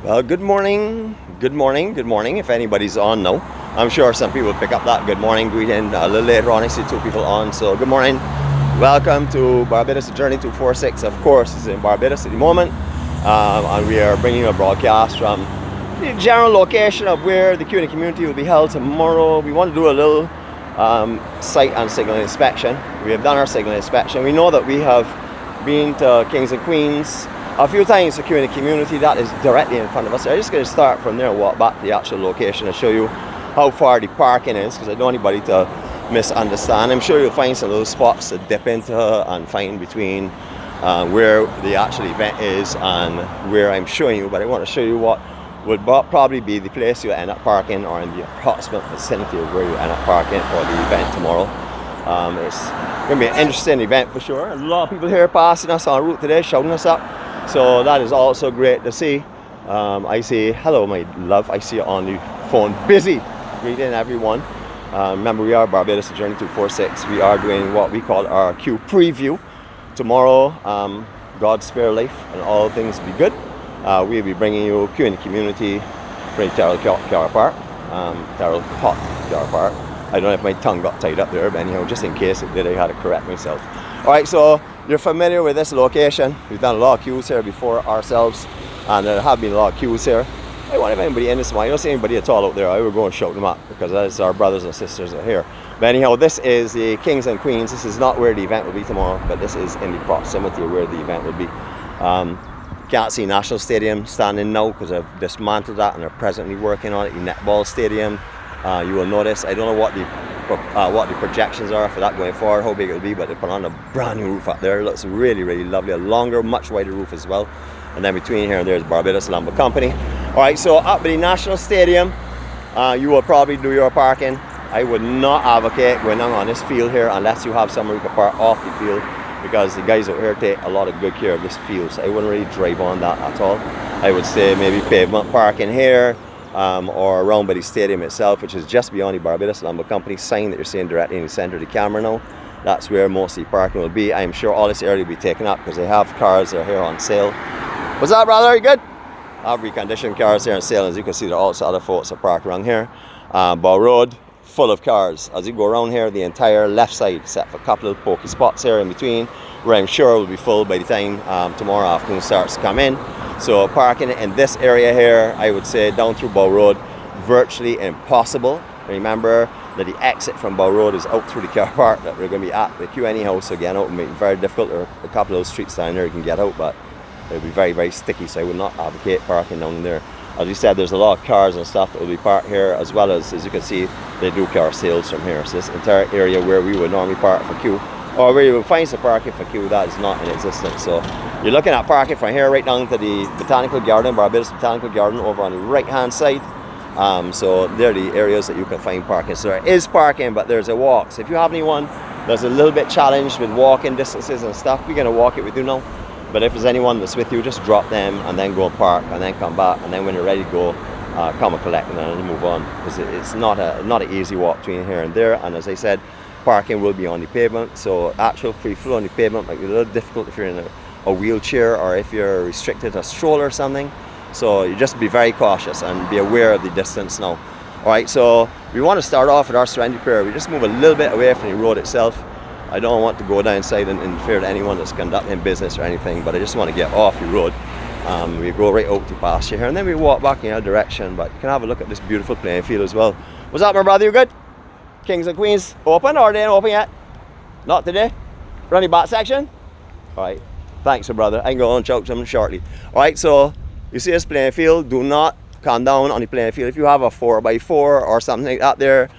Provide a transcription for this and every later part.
Well, good morning, good morning, good morning. If anybody's on now, I'm sure some people pick up that good morning greeting a little later on. I see two people on, so good morning. Welcome to Barbados, the Journey 246. Of course, it's in Barbados at the moment, and we are bringing you a broadcast from the general location of where the QinTheCommunity will be held tomorrow. We want to do a little site and signal inspection. We have done our signal inspection. We know that we have been to Kings and Queens a few times, the QinTheCommunity that is directly in front of us. I'm just going to start from there and walk back to the actual location and show you how far the parking is, because I don't want anybody to misunderstand. I'm sure you'll find some little spots to dip into and find between where the actual event is and where I'm showing you, but I want to show you what would probably be the place you end up parking, or in the approximate vicinity of where you end up parking for the event tomorrow. It's going to be an interesting event for sure. A lot of people here passing us en route today, shouting us up, so that is also great to see. I say hello my love, I see you on the phone busy greeting everyone. Remember, we are Barbados, the Journey 246. We are doing what we call our Q preview tomorrow. God spare life and all things be good. We'll be bringing you QinTheCommunity from Tyrol Cot Car Park. Tyrol Cot Car Park. I don't know if my tongue got tied up there, but anyhow, just in case it did, I had to correct myself. Alright, so you're familiar with this location. We've done a lot of queues here before ourselves, and there have been a lot of queues here. I wonder if anybody in this one, I don't see anybody at all out there. I would go and shout them up, because that's our brothers and sisters are here. But anyhow, this is the Kings and Queens. This is not where the event will be tomorrow, but this is in the proximity of where the event will be. Can't see National Stadium standing now because I've dismantled that and they're presently working on it. The netball stadium, you will notice, I don't know what the projections are for that going forward, how big it will be, but they put on a brand new roof up there. It looks really, really lovely. A longer, much wider roof as well. And then between here and there is Barbados Lumber Company. Alright, so up at the National Stadium, you will probably do your parking. I would not advocate going on this field here unless you have somewhere you can park off the field, because the guys out here take a lot of good care of this field, so I wouldn't really drive on that at all. I would say maybe pavement parking here, or around by the stadium itself, which is just beyond the Barbados Lumber Company sign that you're seeing directly in the center of the camera now. That's where most of the parking will be. I'm sure all this area will be taken up because they have cars that are here on sale. What's up, brother? Are you good? I have reconditioned cars here on sale. As you can see, there are also other folks that park around here. Bow Road, full of cars. As you go around here, the entire left side, except for a couple of pokey spots here in between, where I'm sure will be full by the time tomorrow afternoon starts to come in. So parking in this area here, I would say down through Bow Road, virtually impossible. Remember that the exit from Bow Road is out through the car park that we're going to be at the QNE house, so getting out will be very difficult. There are a couple of those streets down there you can get out, but it'll be very, very sticky, so I would not advocate parking down there. As you said, there's a lot of cars and stuff that will be parked here, as well as you can see, they do car sales from here. So this entire area where we would normally park for queue, or where you would find some parking for queue, that is not in existence. So you're looking at parking from here right down to the Botanical Garden, Barbados Botanical Garden, over on the right hand side. So they're the areas that you can find parking. So there is parking, but there's a walk. So if you have anyone that's a little bit challenged with walking distances and stuff, we're going to walk it with you now. But if there's anyone that's with you, just drop them and then go and park and then come back, and then when you're ready to go, come and collect and then move on. Because it's not an easy walk between here and there. And as I said, parking will be on the pavement, so actual free flow on the pavement might be a little difficult if you're in a wheelchair, or if you're restricted to a stroller or something. So you just be very cautious and be aware of the distance now. Alright, so we want to start off with our serenity prayer. We just move a little bit away from the road itself. I don't want to go down inside and interfere with anyone that's conducting business or anything, but I just want to get off the road. We go right out to pasture here, and then we walk back in our direction, but you can have a look at this beautiful playing field as well. What's up, my brother? You good? Kings and Queens open, or they ain't open yet? Not today? Running back section? Alright, thanks, my brother. I can go on and choke them shortly. Alright, so you see this playing field. Do not come down on the playing field. If you have a 4x4 or something like that there,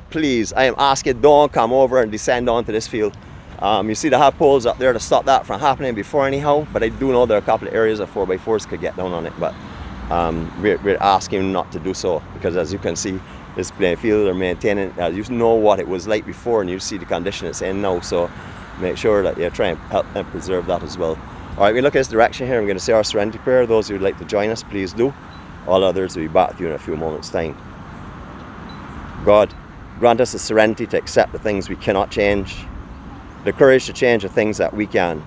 please, I am asking, don't come over and descend onto this field. You see they have poles up there to stop that from happening before anyhow, but I do know there are a couple of areas that 4x4s could get down on it, but we're asking not to do so, because as you can see, this playing field are maintaining, you know what it was like before, and you see the condition it's in now, so make sure that you try and help and preserve that as well. Alright, we look at this direction here. I'm going to say our serenity prayer. Those who would like to join us, please do. All others will be back to you in a few moments' time. God, grant us the serenity to accept the things we cannot change, the courage to change the things that we can,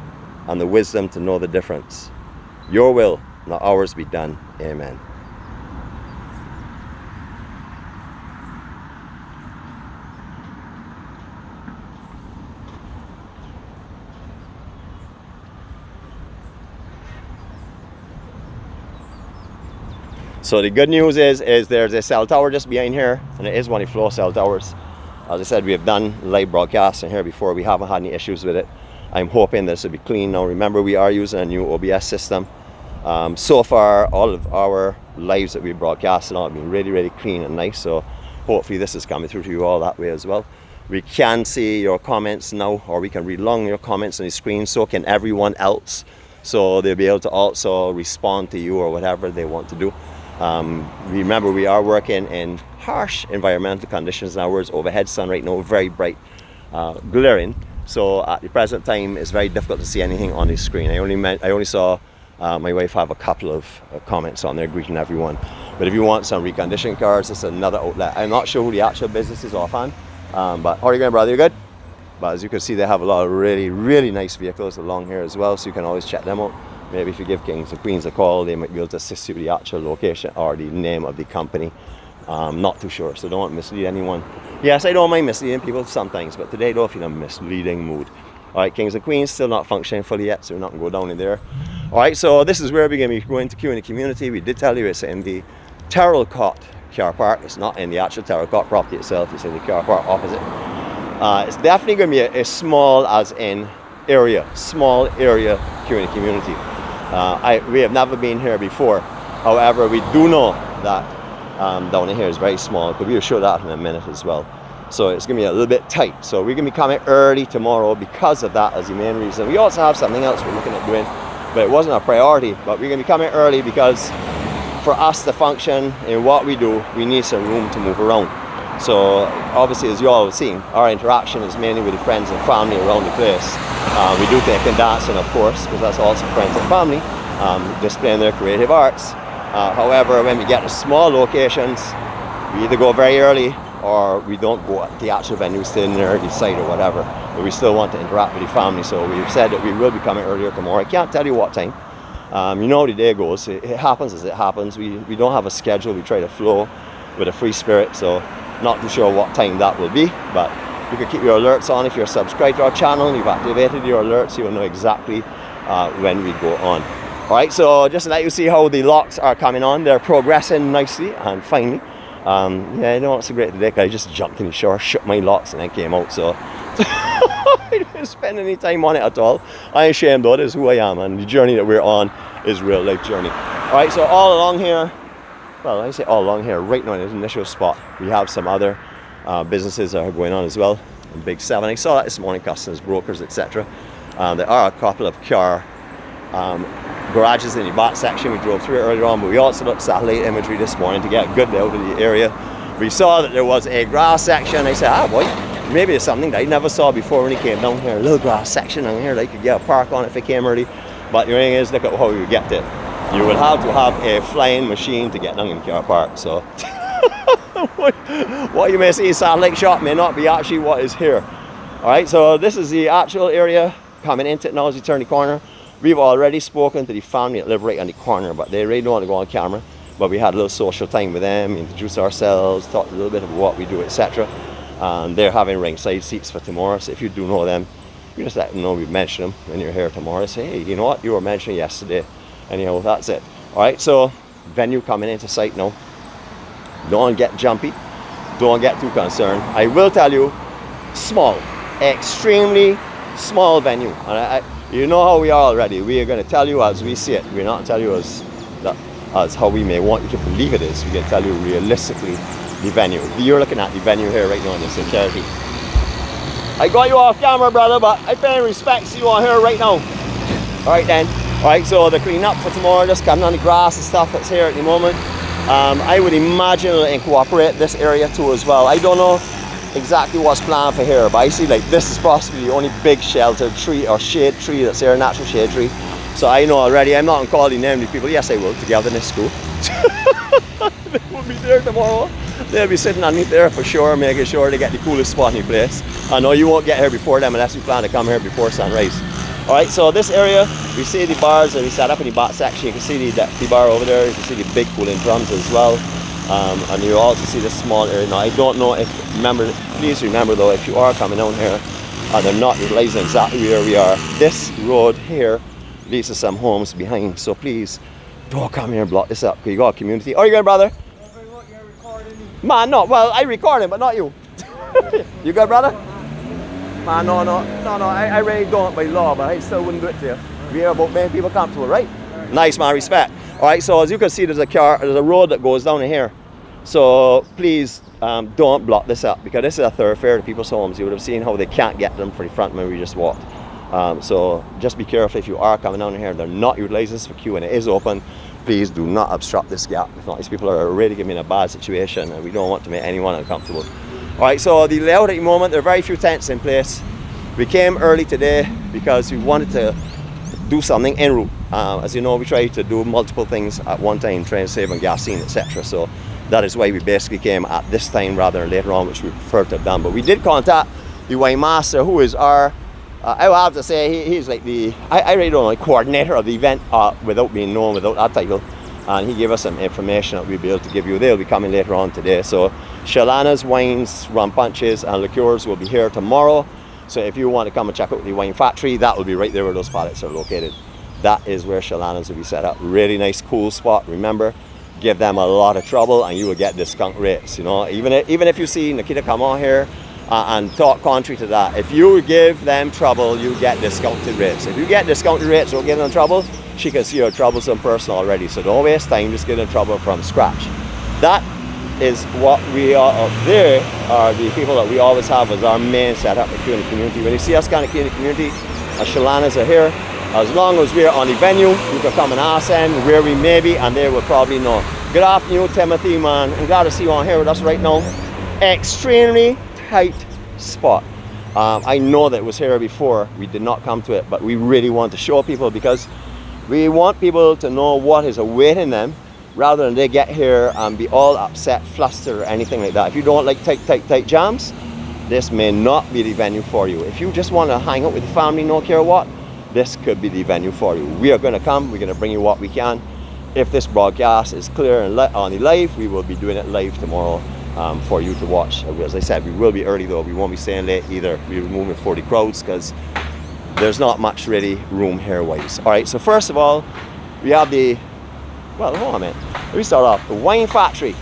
and the wisdom to know the difference. Your will, not ours, be done. Amen. So the good news is there's a cell tower just behind here, and it is one of the flow cell towers. As I said, we have done live broadcasting here before. We haven't had any issues with it. I'm hoping this will be clean. Now remember, we are using a new OBS system. So far, all of our lives that we broadcasted on have been really, really clean and nice. So hopefully this is coming through to you all that way as well. We can see your comments now, or we can read along your comments on the screen. So can everyone else. So they'll be able to also respond to you or whatever they want to do. Remember, we are working in harsh environmental conditions now, where it's overhead sun right now, very bright, glaring. So at the present time, it's very difficult to see anything on the screen. I only saw my wife have a couple of comments on there greeting everyone. But if you want some reconditioned cars, it's another outlet. I'm not sure who the actual business is offhand, but how are you going, brother? You good? But as you can see, they have a lot of really, really nice vehicles along here as well, so you can always check them out. Maybe if you give Kings and Queens a call, they might be able to assist you with the actual location or the name of the company. Not too sure, so don't mislead anyone. Yes, I don't mind misleading people sometimes, but today I don't feel in a misleading mood. Alright, Kings and Queens still not functioning fully yet, so we're not going to go down in there. Alright, so this is where we're going to be going to QinTheCommunity. We did tell you it's in the Tyrol Cot Car Park. It's not in the actual Tyrol Cot property itself, it's in the car park opposite. It's definitely going to be a small, as in area, small area QinTheCommunity. We have never been here before. However, we do know that down in here is very small, but we'll show that in a minute as well. So it's going to be a little bit tight. So we're going to be coming early tomorrow because of that as the main reason. We also have something else we're looking at doing, but it wasn't a priority. But we're going to be coming early because for us to function in what we do, we need some room to move around. So obviously, as you all have seen, our interaction is mainly with the friends and family around the place. We do taking dancing, of course, because that's also friends and family, displaying their creative arts. However, when we get to small locations, we either go very early or we don't go at the actual venue, stay near the site or whatever. But we still want to interact with the family, so we've said that we will be coming earlier tomorrow. I can't tell you what time. You know how the day goes. It happens as it happens. We don't have a schedule. We try to flow with a free spirit, so not too sure what time that will be, but you can keep your alerts on. If you're subscribed to our channel, you've activated your alerts, you'll know exactly when we go on. Alright, so just to let you see how the locks are coming on, they're progressing nicely and finely. Yeah, I know it's a great day because I just jumped in the shower, shook my locks and then came out, so I didn't spend any time on it at all. I'm ashamed though, this is who I am, and the journey that we're on is real life journey. Alright, so all along here, well, I say all along here, right now in this initial spot, we have some other businesses that are going on as well. In Big 7, I saw that this morning, customers, brokers, etc. There are a couple of car garages in the back section. We drove through it earlier on, but we also looked at satellite imagery this morning to get a good layout of the area. We saw that there was a grass section. I said, ah boy, maybe it's something that I never saw before when he came down here. A little grass section down here that you could get a park on if it came early. But the thing is, look at how you get there. You will have to have a flying machine to get down in the car park. So what you may see satellite shot may not be actually what is here. Alright, so this is the actual area coming into it now as you turn the corner. We've already spoken to the family that live right on the corner, but they really don't want to go on camera. But we had a little social time with them, introduced ourselves, talked a little bit about what we do, etc. And they're having ringside seats for tomorrow, so if you do know them, you just let them know we've mentioned them when you're here tomorrow. Say, hey, you know what, you were mentioned yesterday. Anyhow, that's it. Alright, so venue coming into sight now. Don't get jumpy, don't get too concerned. I will tell you, small, extremely small venue. And you know how we are already. We are going to tell you as we see it. We're not telling you as how we may want you to believe it is. We're going to tell you realistically the venue. You're looking at the venue here right now in this security. I got you off camera, brother, but I pay respect to you on here right now. Alright then. Alright, so the clean up for tomorrow, just cutting on the grass and stuff that's here at the moment. I would imagine it'll incorporate this area too as well. I don't know exactly what's planned for here, but I see like this is possibly the only big shelter tree or shade tree that's here, natural shade tree. So I know already, I'm not going to call the name of the people. Yes, I will, togetherness school. They will be there tomorrow. They'll be sitting underneath there for sure, making sure they get the coolest spot in the place. I know you won't get here before them unless you plan to come here before sunrise. Alright, so this area, we see the bars that we set up in the back section. You can see the bar over there, you can see the big cooling drums as well. And you also see the small area. Now I don't know if, please remember though, if you are coming down here and they're not realizing exactly where we are, this road here leads to some homes behind. So please Don't come here and block this up. You got a community. Oh, you good, brother? Man, no. Well, I recording, but not you. You good, brother? Man, no. I really don't by law, but I still wouldn't do it to you. We're about making people comfortable, right? Nice, man. Respect. All right. So as you can see, there's a road that goes down in here. So please don't block this up, because this is a thoroughfare to people's homes. You would have seen how they can't get them from the front when we just walked. So just be careful if you are coming down here. They're not utilizing this for queue, and it is open. Please do not obstruct this gap. If not, these people are already giving in a bad situation, and we don't want to make anyone uncomfortable. All right, so the layout at the moment, there are very few tents in place. We came early today because we wanted to do something en route. As you know, we try to do multiple things at one time, trying to save on gasoline, etc. So that is why we basically came at this time rather than later on, which we prefer to have done. But we did contact the wine master, who is our I will have to say he's like I really don't know, like coordinator of the event without being known, without that title. And he gave us some information that we'll be able to give you. They'll be coming later on today. So Shalana's wines, rum punches and liqueurs will be here tomorrow. So if you want to come and check out the wine factory, that will be right there where those pallets are located. That is where Shalana's will be set up. Really nice, cool spot. Remember, give them a lot of trouble and you will get discount rates. You know, even if you see Nikita come on here and talk contrary to that, if you give them trouble, you get discounted rates. If you get discounted rates, don't give them trouble, she can see you're a troublesome person already. So don't waste time, just give them trouble from scratch. That is what we are up there, are the people that we always have as our main setup at QinTheCommunity. When you see us kind of QinTheCommunity, as Shalana's are here, as long as we're on the venue, you can come and ask them where we may be and they will probably know. Good afternoon, Timothy, man. I'm glad to see you on here with us right now. Extremely tight spot. I know that it was here before, we did not come to it, but we really want to show people because we want people to know what is awaiting them rather than they get here and be all upset, flustered or anything like that. If you don't like tight jams, this may not be the venue for you. If you just want to hang out with the family, no care what, this could be the venue for you. We are going to come, we're going to bring you what we can. If this broadcast is clear and on the live, we will be doing it live tomorrow for you to watch. As I said, we will be early though, we won't be staying late either. We'll be moving for the crowds because there's not much really room here wise. Alright, so first of all, we have the, well, hold on a minute. Let me start off. The wine factory.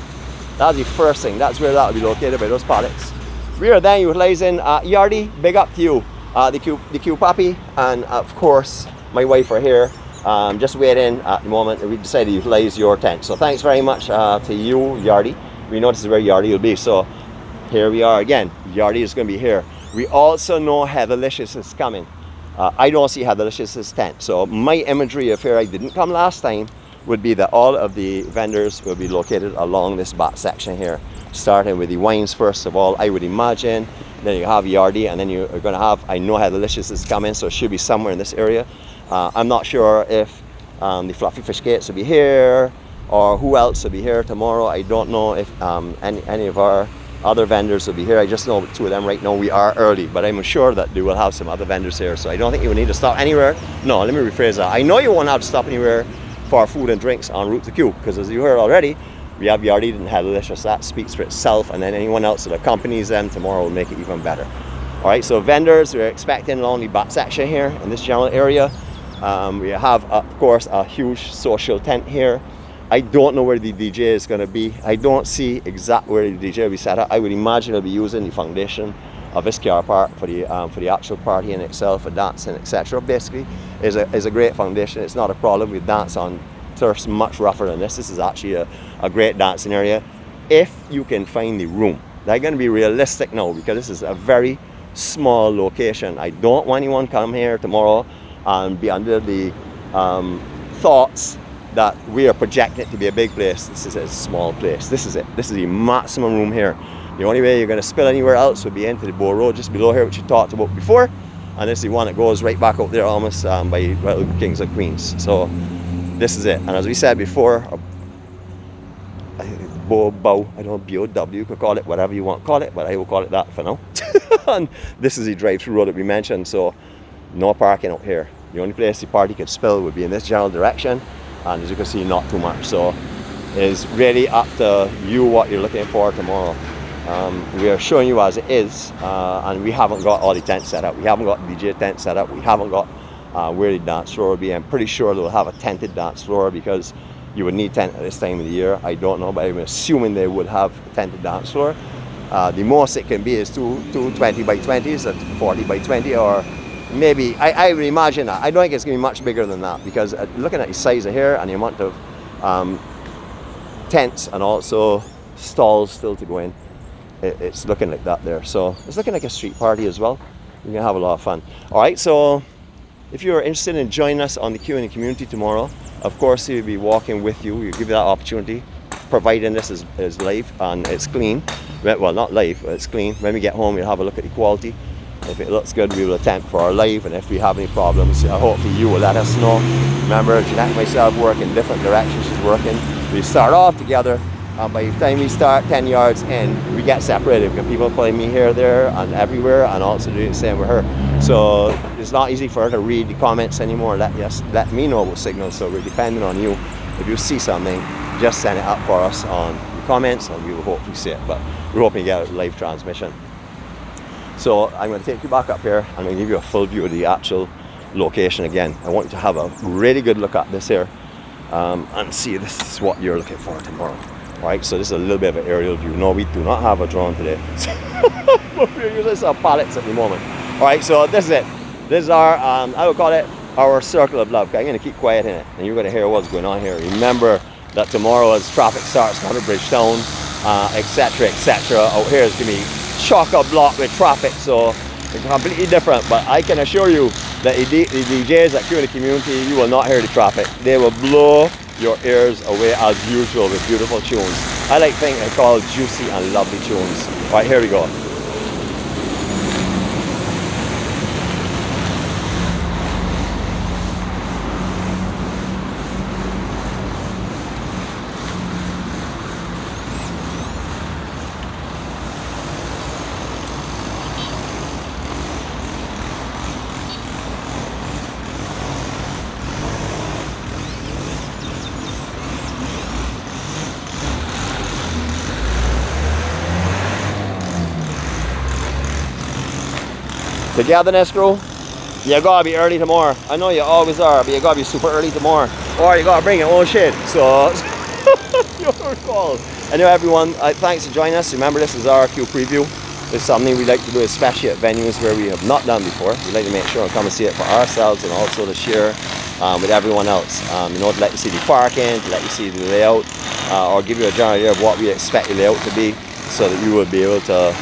That's the first thing. That's where that will be located by those pallets. We are then utilizing Yardi, big up to you. The Q Papi, and of course, my wife are here. Just waiting at the moment. We decided to utilize your tent. So thanks very much to you, Yardi. We know this is where Yardi will be. So here we are again. Yardi is going to be here. We also know Heatherlicious is coming. I don't see Heatherlicious's tent. So my imagery of here, I didn't come last time, would be that all of the vendors will be located along this back section here, starting with the wines first of all, I would imagine. Then you have Yardi, and then you're going to have, I know Heatherlicious is coming, so it should be somewhere in this area. I'm not sure if the Fluffy Fish Gates will be here or who else will be here tomorrow. I don't know if any of our other vendors will be here. I just know two of them right now. We are early, but I'm sure that they will have some other vendors here, so I don't think you will need to stop anywhere. No, let me rephrase that. I know you won't have to stop anywhere for food and drinks en route to Q, because as you heard already, we have Yardi and Heatherlicious. That speaks for itself, and then anyone else that accompanies them tomorrow will make it even better. All right, so vendors we're expecting along the back section here in this general area. We have, of course, a huge social tent here. I don't know where the DJ is going to be. I don't see exactly where the DJ will be set up. I would imagine he'll be using the foundation of this car park for the actual party in itself, for dancing, etc. Basically, is a great foundation. It's not a problem. We dance on turfs much rougher than this. This is actually a great dancing area if you can find the room. They're going to be realistic now because this is a very small location. I don't want anyone come here tomorrow and be under the thoughts that we are projecting it to be a big place. This is a small place. This is it. This is the maximum room here. The only way you're going to spill anywhere else would be into the Bow Road just below here, which you talked about before, and this is the one that goes right back out there almost by Kings and Queens. So this is it. And as we said before, I don't know, B-O-W, you could call it whatever you want to call it, but I will call it that for now. And this is the drive-through road that we mentioned, so no parking out here. The only place the party could spill would be in this general direction, and as you can see, not too much. So it's really up to you what you're looking for tomorrow. We are showing you as it is, and we haven't got all the tents set up. We haven't got the DJ tent set up. We haven't got where the dance floor will be. I'm pretty sure they'll have a tented dance floor because you would need tent at this time of the year. I don't know, but I'm assuming they would have a tented dance floor. The most it can be is two 20 by 20s, a 40 by 20, or maybe, I would imagine that. I don't think it's going to be much bigger than that, because looking at the size of here and the amount of tents and also stalls still to go in, it's looking like that there. So it's looking like a street party as well. You're going to have a lot of fun. All right, so if you're interested in joining us on the QinTheCommunity tomorrow, of course we'll be walking with you. We'll give you that opportunity, providing this is live and it's clean. Well, not live, but it's clean. When we get home, we'll have a look at the quality. If it looks good, we will attempt for our live, and if we have any problems, hopefully you will let us know. Remember, Jeanette and myself work in different directions. She's working. We start off together, and by the time we start 10 yards in, we get separated. Because people pulling me here, there, and everywhere, and also doing the same with her. So it's not easy for her to read the comments anymore. Let me know about signals. So we're depending on you. If you see something, just send it up for us on the comments, and we will hopefully see it. But we're hoping to get a live transmission. So I'm going to take you back up here. I'm going to give you a full view of the actual location again. I want you to have a really good look at this here and see this is what you're looking for tomorrow. All right, so this is a little bit of an aerial view. No, we do not have a drone today. We're using some pallets at the moment. All right, so this is it. This is our, I would call it our circle of love. I'm going to keep quiet in it, and you're going to hear what's going on here. Remember that tomorrow as traffic starts to Bridgetown, etc., etc. Out here is going to be chock-a-block with traffic, so it's completely different. But I can assure you that the DJs at QinTheCommunity, you will not hear the traffic. They will blow your ears away as usual with beautiful tunes. I like things I call juicy and lovely tunes. All right, here we go. Togetherness, crew. You gotta be early tomorrow. I know you always are, but you gotta be super early tomorrow, or you gotta bring your own shit. So your call. Anyway, everyone, thanks for joining us. Remember, this is our Q preview. It's something we like to do, especially at venues where we have not done before. We like to make sure and come and see it for ourselves, and also to share with everyone else. You know, to let you see the parking, to let you see the layout, or give you a general idea of what we expect the layout to be, so that you will be able to,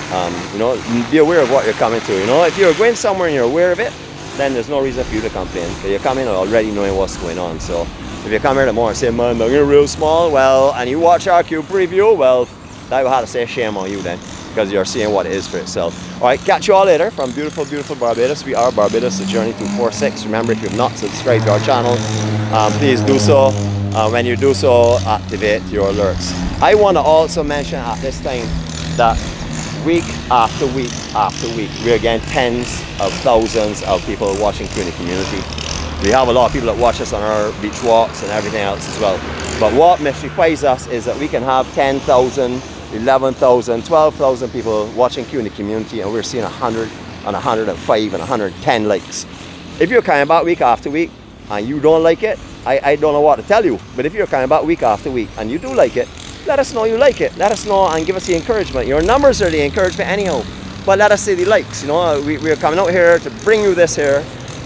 you know, be aware of what you're coming to. You know, if you're going somewhere and you're aware of it, then there's no reason for you to complain. But you're coming already knowing what's going on. So if you come here tomorrow and say, man, they're real small, well, and you watch our Q preview, well, I will have to say shame on you then, because you're seeing what it is for itself. All right, catch you all later from beautiful, beautiful Barbados. We are Barbados, the Journey 246. Remember, if you've not subscribed to our channel, please do so. When you do so, activate your alerts. I want to also mention at this time that week after week after week, we're getting tens of thousands of people watching QinTheCommunity. We have a lot of people that watch us on our beach walks and everything else as well. But what mystifies us is that we can have 10,000, 11,000, 12,000 people watching QinTheCommunity, and we're seeing 100 and 105 and 110 likes. If you're coming back week after week and you don't like it, I don't know what to tell you. But if you're coming back week after week and you do like it, let us know you like it. Let us know and give us the encouragement. Your numbers are the encouragement anyhow. But let us see the likes. You know, we're coming out here to bring you this here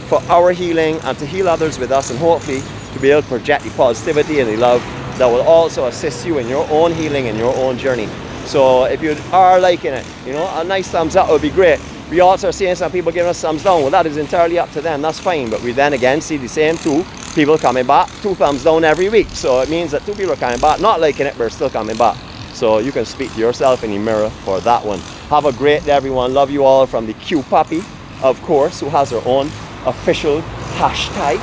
for our healing and to heal others with us, and hopefully to be able to project the positivity and the love that will also assist you in your own healing and your own journey. So if you are liking it, you know, a nice thumbs up would be great. We also are seeing some people giving us thumbs down. Well, that is entirely up to them. That's fine. But we then again see the same two people coming back, 2 thumbs down every week. So it means that 2 people are coming back, not liking it, but still coming back. So you can speak to yourself in the mirror for that one. Have a great day, everyone. Love you all from the Q Puppy, of course, who has her own official hashtag.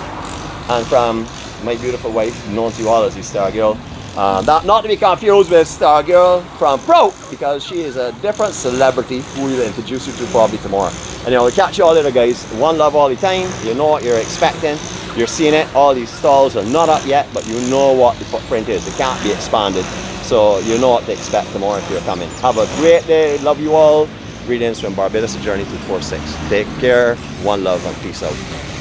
And from my beautiful wife, known to you all as the Star Girl. Not to be confused with Star Girl from Pro, because she is a different celebrity who we'll introduce you to probably tomorrow. Anyway, we'll catch you all later, guys. One love all the time. You know what you're expecting. You're seeing it. All these stalls are not up yet, but you know what the footprint is. It can't be expanded. So you know what to expect tomorrow if you're coming. Have a great day. Love you all. Greetings from Barbados, the Journey 246. Take care. One love and peace out.